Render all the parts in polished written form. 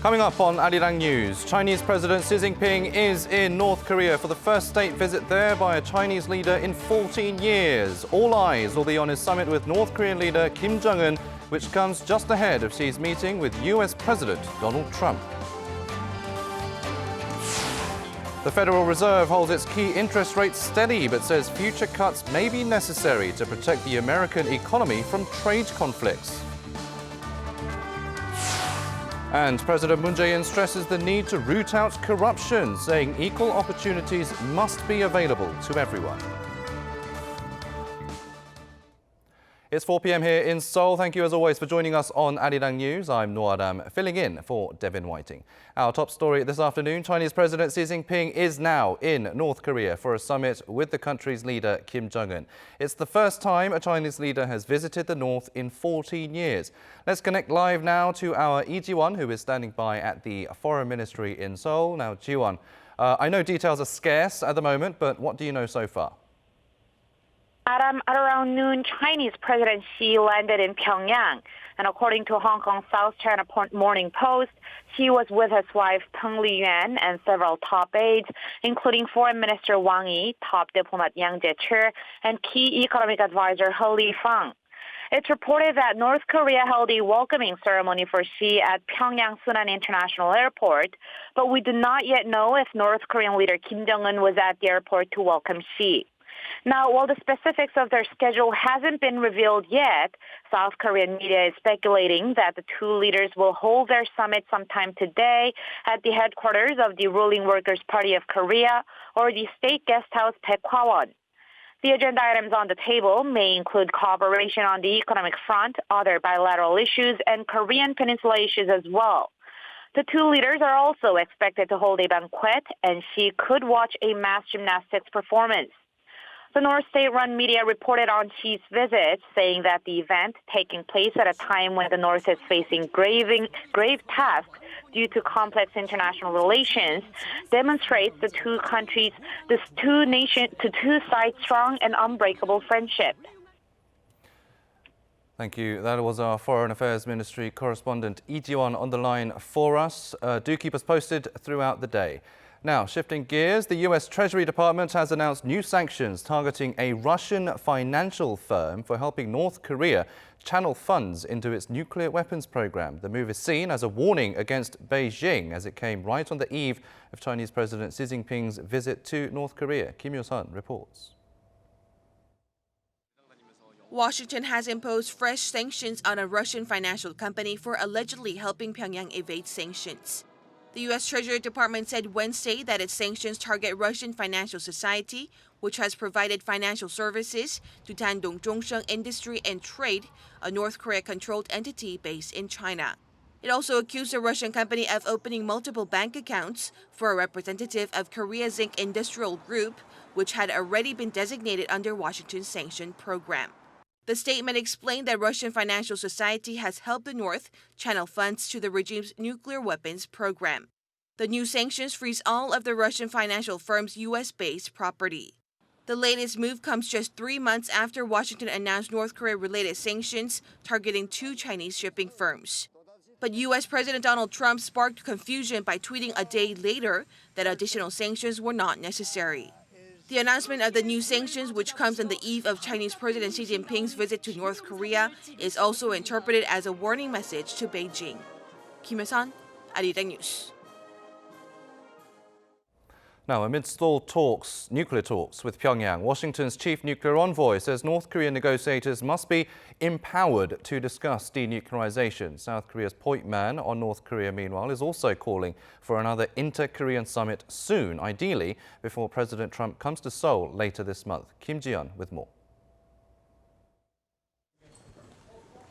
Coming up on Arirang News, Chinese President Xi Jinping is in North Korea for the first state visit there by a Chinese leader in 14 years. All eyes will be on his summit with North Korean leader Kim Jong-un, which comes just ahead of Xi's meeting with US President Donald Trump. The Federal Reserve holds its key interest rates steady, but says future cuts may be necessary to protect the American economy from trade conflicts. And President Moon Jae-in stresses the need to root out corruption, saying equal opportunities must be available to everyone. It's 4 p.m. here in Seoul. Thank you as always for joining us on Arirang News. I'm Noah Dam, filling in for Devin Whiting. Our top story this afternoon, Chinese President Xi Jinping is now in North Korea for a summit with the country's leader Kim Jong-un. It's the first time a Chinese leader has visited the North in 14 years. Let's connect live now to our Lee Ji-won, who is standing by at the Foreign Ministry in Seoul. Now, Ji-won, I know details are scarce at the moment, but what do you know so far? At around noon, Chinese President Xi landed in Pyongyang. And according to Hong Kong South China Morning Post, Xi was with his wife Peng Liyuan and several top aides, including Foreign Minister Wang Yi, top diplomat Yang Jiechi, and key economic advisor He Lifang. It's reported that North Korea held a welcoming ceremony for Xi at Pyongyang Sunan International Airport, but we do not yet know if North Korean leader Kim Jong-un was at the airport to welcome Xi. Now, while the specifics of their schedule hasn't been revealed yet, South Korean media is speculating that the two leaders will hold their summit sometime today at the headquarters of the ruling Workers' Party of Korea or the State Guest House Baekwawon. The agenda items on the table may include cooperation on the economic front, other bilateral issues, and Korean Peninsula issues as well. The two leaders are also expected to hold a banquet, and Xi could watch a mass gymnastics performance. The North state-run media reported on Xi's visit, saying that the event, taking place at a time when the North is facing grave tasks due to complex international relations, demonstrates the two sides' strong and unbreakable friendship. Thank you. That was our Foreign Affairs Ministry correspondent Lee Ji-won on the line for us. Do keep us posted throughout the day. Now, shifting gears, the US Treasury Department has announced new sanctions targeting a Russian financial firm for helping North Korea channel funds into its nuclear weapons program. The move is seen as a warning against Beijing as it came right on the eve of Chinese President Xi Jinping's visit to North Korea. Kim Yo-sun reports. Washington has imposed fresh sanctions on a Russian financial company for allegedly helping Pyongyang evade sanctions. The U.S. Treasury Department said Wednesday that its sanctions target Russian Financial Society, which has provided financial services to Dandong Zhongsheng Industry and Trade, a North Korea-controlled entity based in China. It also accused the Russian company of opening multiple bank accounts for a representative of Korea Zinc Industrial Group, which had already been designated under Washington's sanction program. The statement explained that Russian Financial Society has helped the North channel funds to the regime's nuclear weapons program. The new sanctions freeze all of the Russian financial firm's U.S.-based property. The latest move comes just 3 months after Washington announced North Korea-related sanctions targeting 2 Chinese shipping firms. But U.S. President Donald Trump sparked confusion by tweeting a day later that additional sanctions were not necessary. The announcement of the new sanctions, which comes on the eve of Chinese President Xi Jinping's visit to North Korea, is also interpreted as a warning message to Beijing. Kim Yo-sun, Arirang News. Now, amidst all nuclear talks with Pyongyang, Washington's chief nuclear envoy says North Korean negotiators must be empowered to discuss denuclearization. South Korea's point man on North Korea, meanwhile, is also calling for another inter-Korean summit soon, ideally before President Trump comes to Seoul later this month. Kim Ji-yeon with more.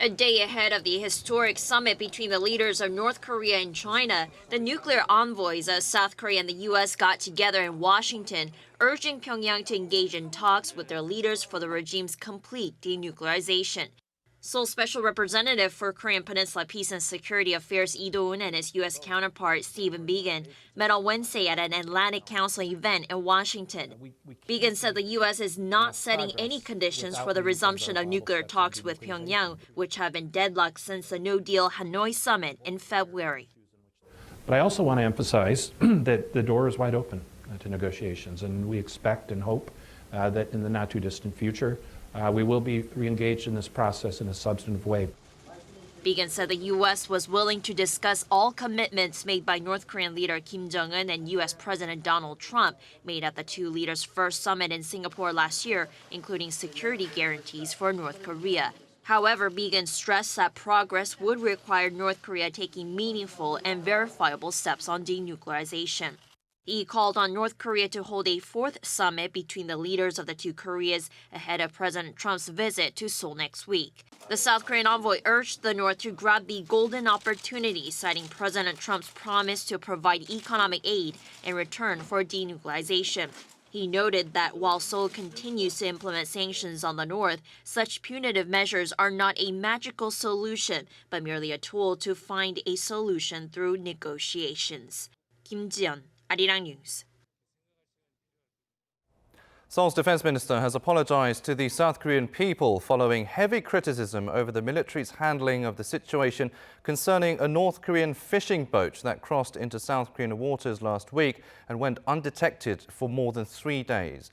A day ahead of the historic summit between the leaders of North Korea and China, the nuclear envoys of South Korea and the U.S. got together in Washington, urging Pyongyang to engage in talks with their leaders for the regime's complete denuclearization. Seoul Special Representative for Korean Peninsula Peace and Security Affairs Lee Do-eun and his U.S. counterpart Stephen Biegun met on Wednesday at an Atlantic Council event in Washington. Biegun said the U.S. is not setting any conditions for the resumption of nuclear talks with Pyongyang, which have been deadlocked since the no-deal Hanoi summit in February. But I also want to emphasize that the door is wide open to negotiations, and we expect and hope that in the not too distant future, we will be re-engaged in this process in a substantive way. Biegun said the U.S. was willing to discuss all commitments made by North Korean leader Kim Jong-un and U.S. President Donald Trump made at the two leaders' first summit in Singapore last year, including security guarantees for North Korea. However, Biegun stressed that progress would require North Korea taking meaningful and verifiable steps on denuclearization. He called on North Korea to hold a fourth summit between the leaders of the two Koreas ahead of President Trump's visit to Seoul next week. The South Korean envoy urged the North to grab the golden opportunity, citing President Trump's promise to provide economic aid in return for denuclearization. He noted that while Seoul continues to implement sanctions on the North, such punitive measures are not a magical solution, but merely a tool to find a solution through negotiations. Kim Ji-yeon, Arirang News. Seoul's defense minister has apologized to the South Korean people following heavy criticism over the military's handling of the situation concerning a North Korean fishing boat that crossed into South Korean waters last week and went undetected for more than 3 days.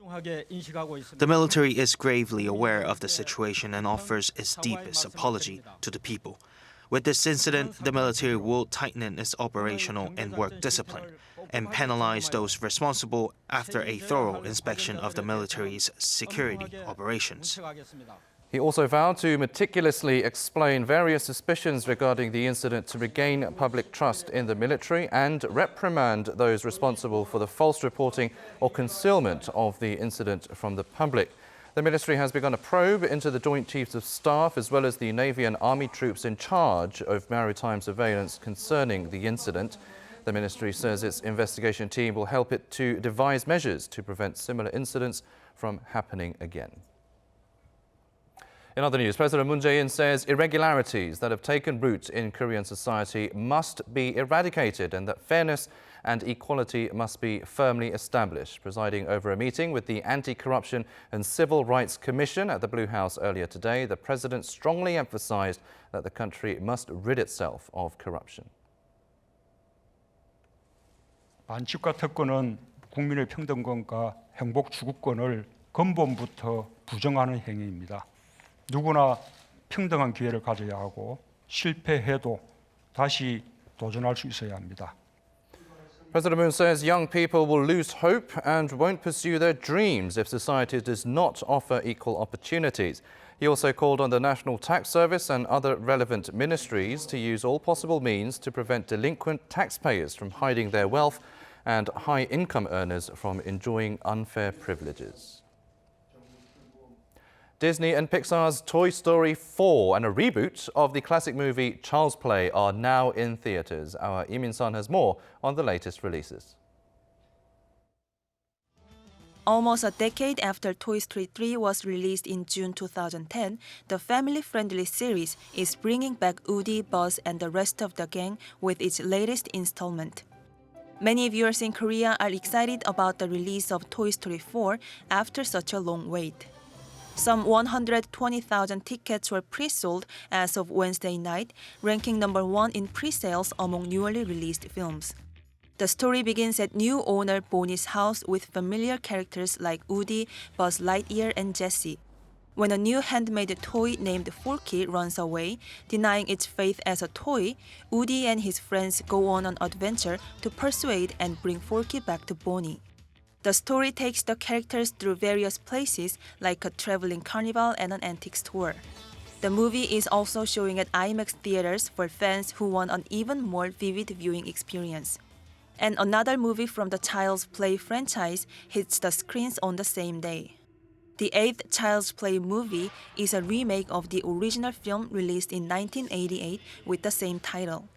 The military is gravely aware of the situation and offers its deepest apology to the people. With this incident, the military will tighten its operational and work discipline and penalize those responsible after a thorough inspection of the military's security operations. He also vowed to meticulously explain various suspicions regarding the incident to regain public trust in the military and reprimand those responsible for the false reporting or concealment of the incident from the public. The ministry has begun a probe into the Joint Chiefs of Staff as well as the Navy and Army troops in charge of maritime surveillance concerning the incident. The ministry says its investigation team will help it to devise measures to prevent similar incidents from happening again. In other news, President Moon Jae-in says irregularities that have taken root in Korean society must be eradicated and that fairness and equality must be firmly established. Presiding over a meeting with the Anti-Corruption and Civil Rights Commission at the Blue House earlier today, the president strongly emphasized that the country must rid itself of corruption. 반칙과 특권은 국민의 평등권과 행복 추구권을 근본부터 부정하는 행위입니다. 누구나 평등한 기회를 가져야 하고 실패해도 다시 도전할 수 있어야 합니다. President Moon says young people will lose hope and won't pursue their dreams if society does not offer equal opportunities. He also called on the National Tax Service and other relevant ministries to use all possible means to prevent delinquent taxpayers from hiding their wealth and high-income earners from enjoying unfair privileges. Disney and Pixar's Toy Story 4 and a reboot of the classic movie Child's Play are now in theaters. Our Lee Min-sun has more on the latest releases. Almost a decade after Toy Story 3 was released in June 2010, the family-friendly series is bringing back Woody, Buzz, and the rest of the gang with its latest installment. Many viewers in Korea are excited about the release of Toy Story 4 after such a long wait. Some 120,000 tickets were pre-sold as of Wednesday night, ranking number 1 in pre-sales among newly released films. The story begins at new owner Bonnie's house with familiar characters like Woody, Buzz Lightyear, and Jessie. When a new handmade toy named Forky runs away, denying its faith as a toy, Woody and his friends go on an adventure to persuade and bring Forky back to Bonnie. The story takes the characters through various places like a traveling carnival and an antique store. The movie is also showing at IMAX theaters for fans who want an even more vivid viewing experience. And another movie from the Child's Play franchise hits the screens on the same day. The 8th Child's Play movie is a remake of the original film released in 1988 with the same title.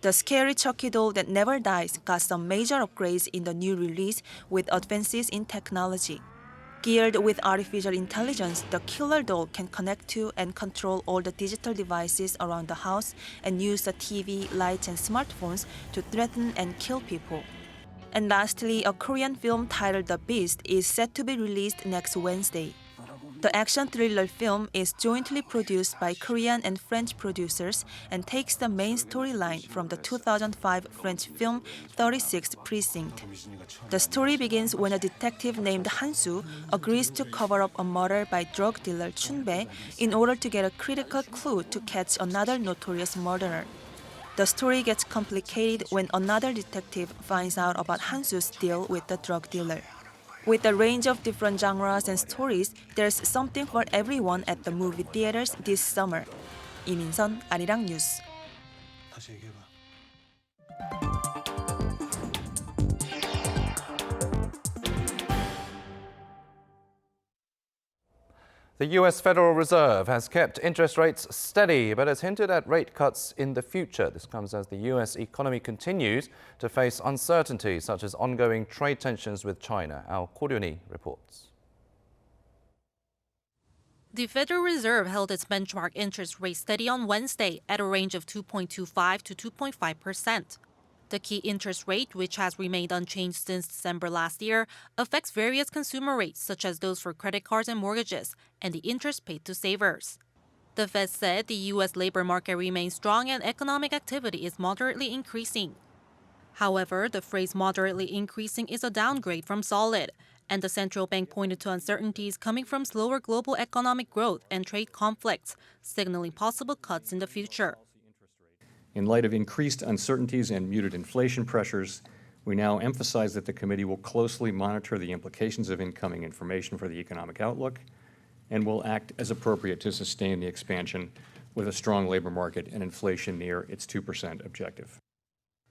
The scary Chucky doll that never dies got some major upgrades in the new release with advances in technology. Geared with artificial intelligence, the killer doll can connect to and control all the digital devices around the house and use the TV, lights, and smartphones to threaten and kill people. And lastly, a Korean film titled The Beast is set to be released next Wednesday. The action thriller film is jointly produced by Korean and French producers and takes the main storyline from the 2005 French film 36th Precinct. The story begins when a detective named Han-soo agrees to cover up a murder by drug dealer Chun-bae in order to get a critical clue to catch another notorious murderer. The story gets complicated when another detective finds out about Han-soo's deal with the drug dealer. With a range of different genres and stories, there's something for everyone at the movie theaters this summer. 이민선, 아리랑 뉴스. The US Federal Reserve has kept interest rates steady, but has hinted at rate cuts in the future. This comes as the US economy continues to face uncertainty, such as ongoing trade tensions with China. Our Koryuni reports. The Federal Reserve held its benchmark interest rate steady on Wednesday at a range of 2.25 to 2.5%. The key interest rate, which has remained unchanged since December last year, affects various consumer rates, such as those for credit cards and mortgages, and the interest paid to savers. The Fed said the U.S. labor market remains strong and economic activity is moderately increasing. However, the phrase moderately increasing is a downgrade from solid, and the central bank pointed to uncertainties coming from slower global economic growth and trade conflicts, signaling possible cuts in the future. In light of increased uncertainties and muted inflation pressures, we now emphasize that the committee will closely monitor the implications of incoming information for the economic outlook and will act as appropriate to sustain the expansion with a strong labor market and inflation near its 2% objective.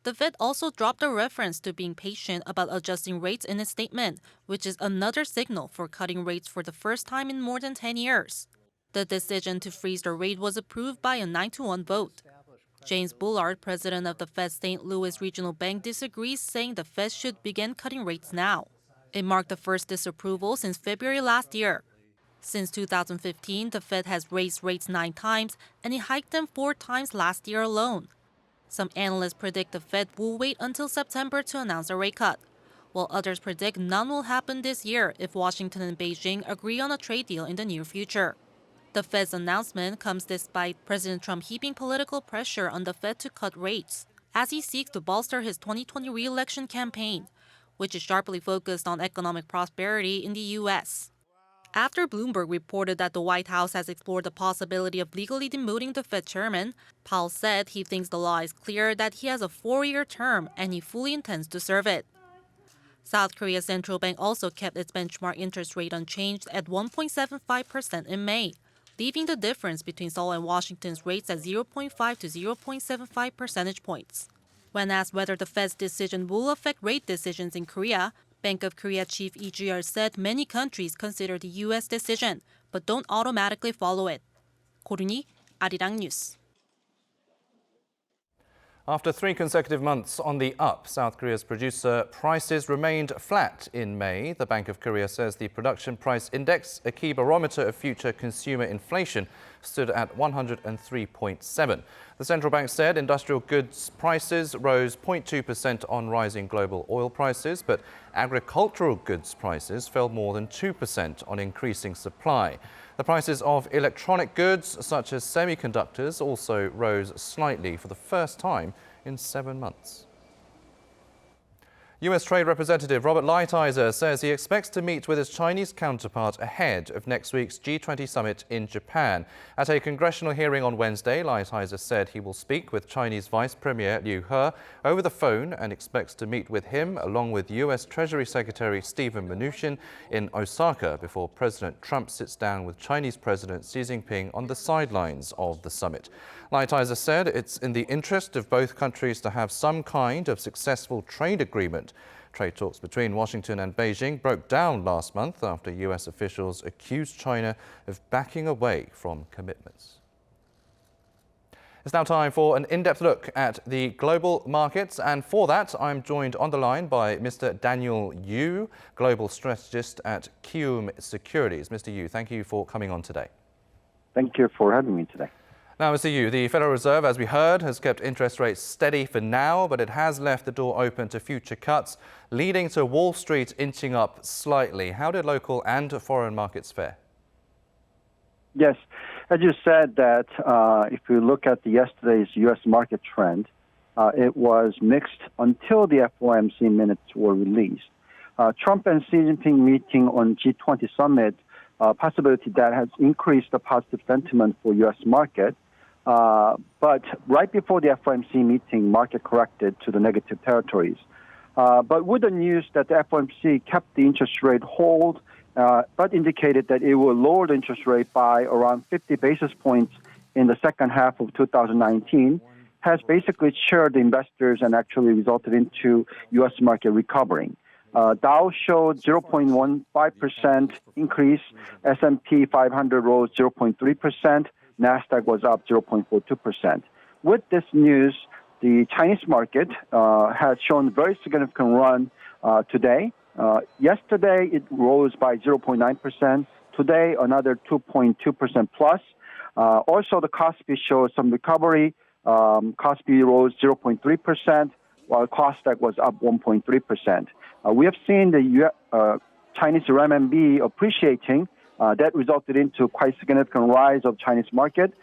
The Fed also dropped a reference to being patient about adjusting rates in its statement, which is another signal for cutting rates for the first time in more than 10 years. The decision to freeze the rate was approved by a 9-1 vote. James Bullard, president of the Fed's St. Louis Regional Bank, disagrees, saying the Fed should begin cutting rates now. It marked the first disapproval since February last year. Since 2015, the Fed has raised rates 9 times, and it hiked them 4 times last year alone. Some analysts predict the Fed will wait until September to announce a rate cut, while others predict none will happen this year if Washington and Beijing agree on a trade deal in the near future. The Fed's announcement comes despite President Trump heaping political pressure on the Fed to cut rates, as he seeks to bolster his 2020 re-election campaign, which is sharply focused on economic prosperity in the U.S. After Bloomberg reported that the White House has explored the possibility of legally demoting the Fed chairman, Powell said he thinks the law is clear that he has a 4-year term and he fully intends to serve it. South Korea's central bank also kept its benchmark interest rate unchanged at 1.75% in May, leaving the difference between Seoul and Washington's rates at 0.5 to 0.75 percentage points. When asked whether the Fed's decision will affect rate decisions in Korea, Bank of Korea chief Lee Ju-yeol said many countries consider the U.S. decision, but don't automatically follow it. Koryuni, Arirang News. After 3 consecutive months on the up, South Korea's producer prices remained flat in May. The Bank of Korea says the production price index, a key barometer of future consumer inflation, stood at 103.7. The central bank said industrial goods prices rose 0.2% on rising global oil prices, but agricultural goods prices fell more than 2% on increasing supply. The prices of electronic goods, such as semiconductors, also rose slightly for the first time in 7 months. US Trade Representative Robert Lighthizer says he expects to meet with his Chinese counterpart ahead of next week's G20 summit in Japan. At a congressional hearing on Wednesday, Lighthizer said he will speak with Chinese Vice Premier Liu He over the phone and expects to meet with him along with US Treasury Secretary Steven Mnuchin in Osaka before President Trump sits down with Chinese President Xi Jinping on the sidelines of the summit. Lighthizer said it's in the interest of both countries to have some kind of successful trade agreement. Trade talks between Washington and Beijing broke down last month after US officials accused China of backing away from commitments. It's now time for an in-depth look at the global markets, and for that I'm joined on the line by Mr. Daniel Yu, Global Strategist at Kiwoom Securities. Mr. Yu, thank you for coming on today. Thank you for having me today. Now, Mr. Yu, the Federal Reserve, as we heard, has kept interest rates steady for now, but it has left the door open to future cuts, leading to Wall Street inching up slightly. How did local and foreign markets fare? Yes, as you said that if you look at yesterday's U.S. market trend, it was mixed until the FOMC minutes were released. Trump and Xi Jinping meeting on G20 summit, possibility that has increased the positive sentiment for U.S. market. But right before the FOMC meeting, market corrected to the negative territories. But with the news that the FOMC kept the interest rate hold, but indicated that it will lower the interest rate by around 50 basis points in the second half of 2019, has basically cheered the investors and actually resulted into U.S. market recovering. Dow showed 0.15% increase, S&P 500 rose 0.3%, NASDAQ was up 0.42%. With this news, the Chinese market has shown very significant run today. Yesterday, it rose by 0.9%. Today, another 2.2% plus. Also, the Kospi shows some recovery. Kospi rose 0.3%, while Kosdaq was up 1.3%. We have seen the Chinese renminbi appreciating. That resulted into quite significant rise of Chinese market.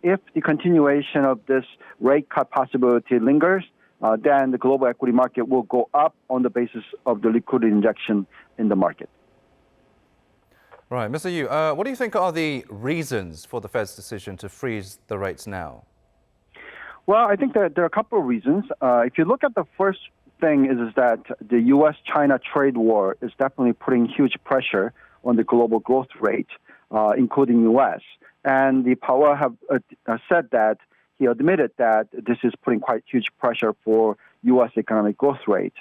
If the continuation of this rate cut possibility lingers, then the global equity market will go up on the basis of the liquidity injection in the market. Right, Mr. Yu, what do you think are the reasons for the Fed's decision to freeze the rates now? Well, I think that there are a couple of reasons. If you look at the first thing is that the U.S.-China trade war is definitely putting huge pressure on the global growth rate, including U.S. And the Powell have said that he admitted that this is putting quite huge pressure for U.S. economic growth rate.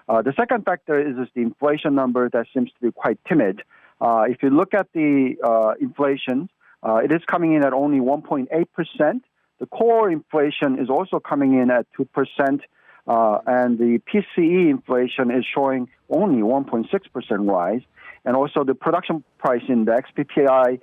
The second factor is the inflation number that seems to be quite timid. If you look at the inflation, it is coming in at only 1.8%. The core inflation is also coming in at 2%, and the PCE inflation is showing only 1.6% rise. And also the production price index, PPI,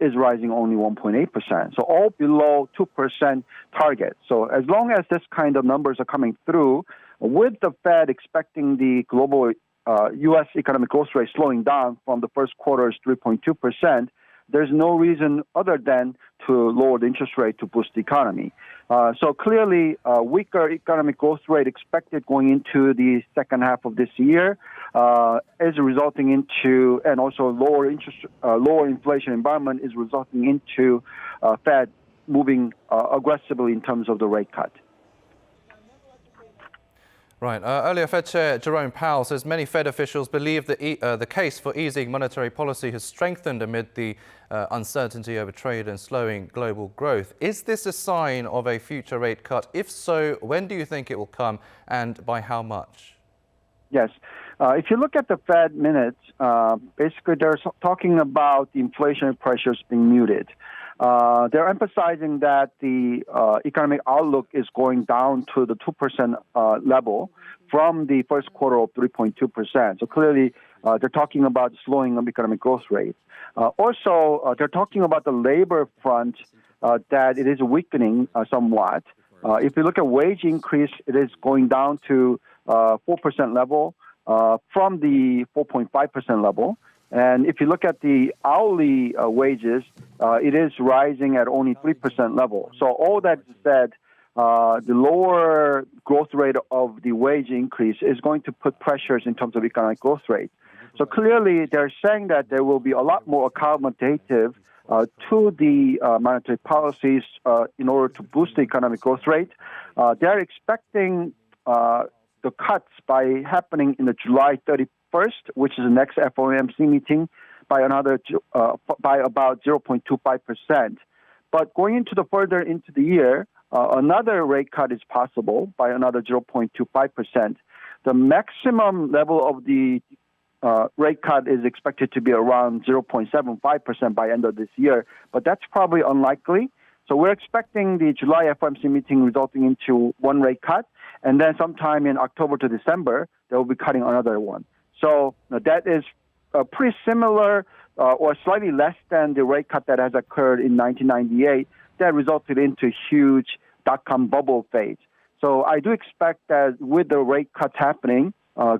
is rising only 1.8%. So all below 2% target. So as long as this kind of numbers are coming through, with the Fed expecting the global U.S. economic growth rate slowing down from the first quarter's 3.2%, there's no reason other than to lower the interest rate to boost the economy. So clearly, weaker economic growth rate expected going into the second half of this year is resulting into, and also lower inflation environment is resulting into Fed moving aggressively in terms of the rate cut. Right. Earlier, Fed Chair Jerome Powell says many Fed officials believe that the case for easing monetary policy has strengthened amid the uncertainty over trade and slowing global growth. Is this a sign of a future rate cut? If so, when do you think it will come and by how much? Yes. If you look at the Fed minutes, basically they're talking about the inflationary pressures being muted. They're emphasizing that the economic outlook is going down to the 2% level from the first quarter of 3.2%. So clearly, they're talking about slowing of economic growth rate. Also, they're talking about the labor front, that it is weakening somewhat. If you look at wage increase, it is going down to 4% level from the 4.5% level. And if you look at the hourly wages, it is rising at only 3% level. So all that said, the lower growth rate of the wage increase is going to put pressures in terms of economic growth rate. So clearly, they're saying that there will be a lot more accommodative to the monetary policies in order to boost the economic growth rate. They're expecting the cuts by happening in the July 31st, which is the next FOMC meeting, by about 0.25%. But going into the further into the year, another rate cut is possible by another 0.25%. The maximum level of the rate cut is expected to be around 0.75% by end of this year, but that's probably unlikely. So we're expecting the July FOMC meeting resulting into one rate cut, and then sometime in October to December, they will be cutting another one. So that is pretty similar or slightly less than the rate cut that has occurred in 1998 that resulted into huge dot-com bubble phase. So I do expect that with the rate cuts happening,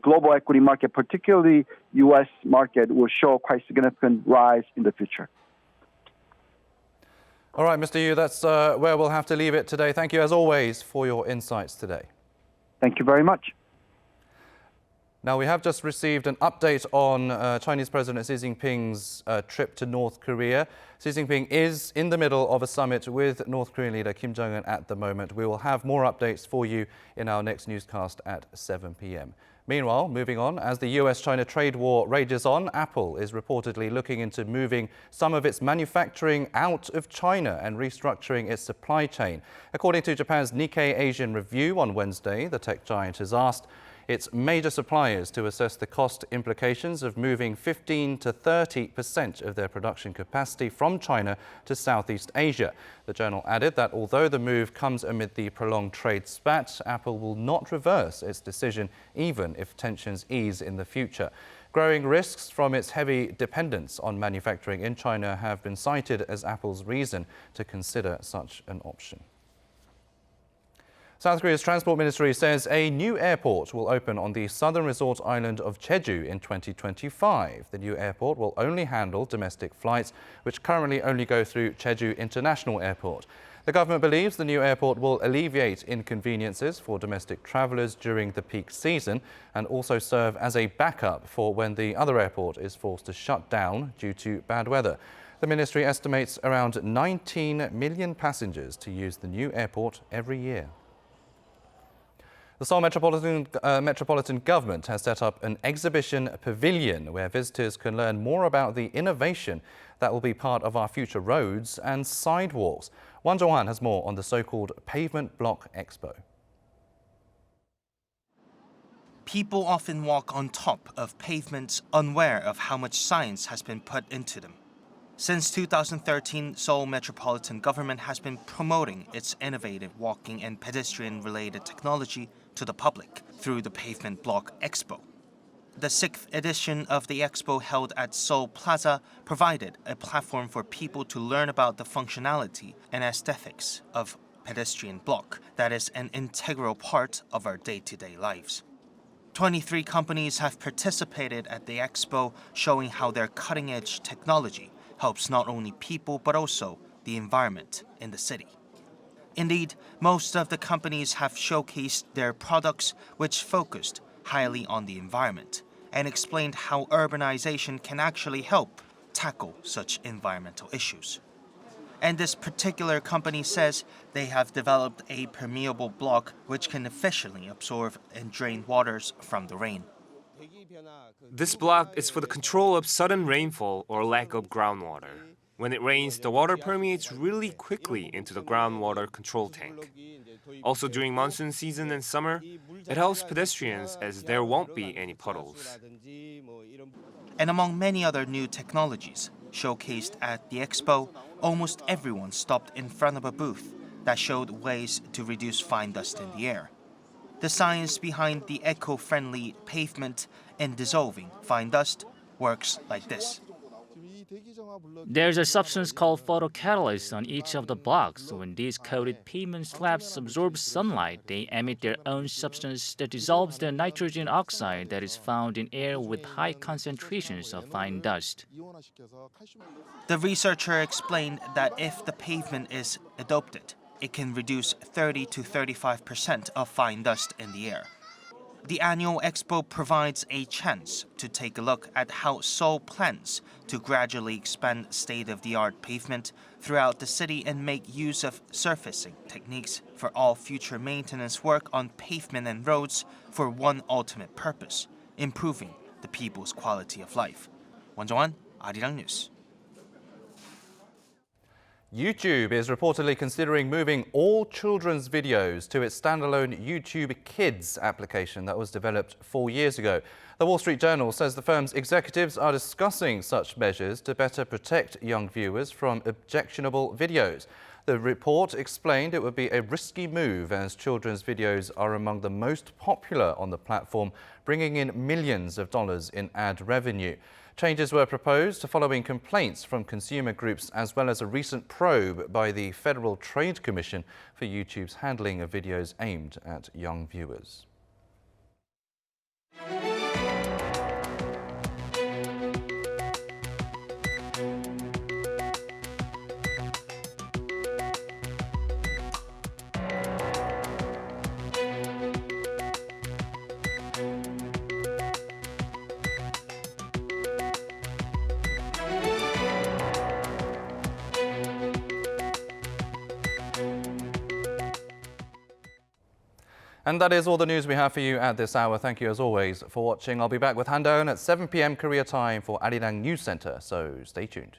global equity market, particularly U.S. market, will show quite significant rise in the future. All right, Mr. Yu, that's where we'll have to leave it today. Thank you, as always, for your insights today. Thank you very much. Now, we have just received an update on Chinese President Xi Jinping's trip to North Korea. Xi Jinping is in the middle of a summit with North Korean leader Kim Jong-un at the moment. We will have more updates for you in our next newscast at 7 p.m. Meanwhile, moving on, as the US-China trade war rages on, Apple is reportedly looking into moving some of its manufacturing out of China and restructuring its supply chain. According to Japan's Nikkei Asian Review on Wednesday, the tech giant has asked its major suppliers to assess the cost implications of moving 15% to 30% of their production capacity from China to Southeast Asia. The journal added that although the move comes amid the prolonged trade spat, Apple will not reverse its decision even if tensions ease in the future. Growing risks from its heavy dependence on manufacturing in China have been cited as Apple's reason to consider such an option. South Korea's Transport Ministry says a new airport will open on the southern resort island of Jeju in 2025. The new airport will only handle domestic flights, which currently only go through Jeju International Airport. The government believes the new airport will alleviate inconveniences for domestic travellers during the peak season and also serve as a backup for when the other airport is forced to shut down due to bad weather. The ministry estimates around 19 million passengers to use the new airport every year. The Seoul Metropolitan Government has set up an exhibition pavilion where visitors can learn more about the innovation that will be part of our future roads and sidewalks. Won Jong-han has more on the so-called Pavement Block Expo. People often walk on top of pavements unaware of how much science has been put into them. Since 2013, Seoul Metropolitan Government has been promoting its innovative walking and pedestrian-related technology to the public through the Pavement Block Expo. The 6th edition of the Expo held at Seoul Plaza provided a platform for people to learn about the functionality and aesthetics of pedestrian block that is an integral part of our day-to-day lives. 23 companies have participated at the Expo, showing how their cutting-edge technology helps not only people but also the environment in the city. Indeed, most of the companies have showcased their products which focused highly on the environment and explained how urbanization can actually help tackle such environmental issues. And this particular company says they have developed a permeable block which can efficiently absorb and drain waters from the rain. This block is for the control of sudden rainfall or lack of groundwater. When it rains, the water permeates really quickly into the groundwater control tank. Also during monsoon season and summer, it helps pedestrians as there won't be any puddles. And among many other new technologies showcased at the Expo, almost everyone stopped in front of a booth that showed ways to reduce fine dust in the air. The science behind the eco-friendly pavement and dissolving fine dust works like this. There's a substance called photocatalyst on each of the blocks. When these coated pavement slabs absorb sunlight, they emit their own substance that dissolves the nitrogen oxide that is found in air with high concentrations of fine dust. The researcher explained that if the pavement is adopted, it can reduce 30 to 35% of fine dust in the air. The annual Expo provides a chance to take a look at how Seoul plans to gradually expand state-of-the-art pavement throughout the city and make use of surfacing techniques for all future maintenance work on pavement and roads for one ultimate purpose, improving the people's quality of life. Won Jong-han, Arirang News. YouTube is reportedly considering moving all children's videos to its standalone YouTube Kids application that was developed 4 years ago. The Wall Street Journal says the firm's executives are discussing such measures to better protect young viewers from objectionable videos. The report explained it would be a risky move as children's videos are among the most popular on the platform, bringing in millions of dollars in ad revenue. Changes were proposed following complaints from consumer groups as well as a recent probe by the Federal Trade Commission for YouTube's handling of videos aimed at young viewers. And that is all the news we have for you at this hour. Thank you as always for watching. I'll be back with Han Do-eun at 7 p.m. Korea time for Arirang News Center, so stay tuned.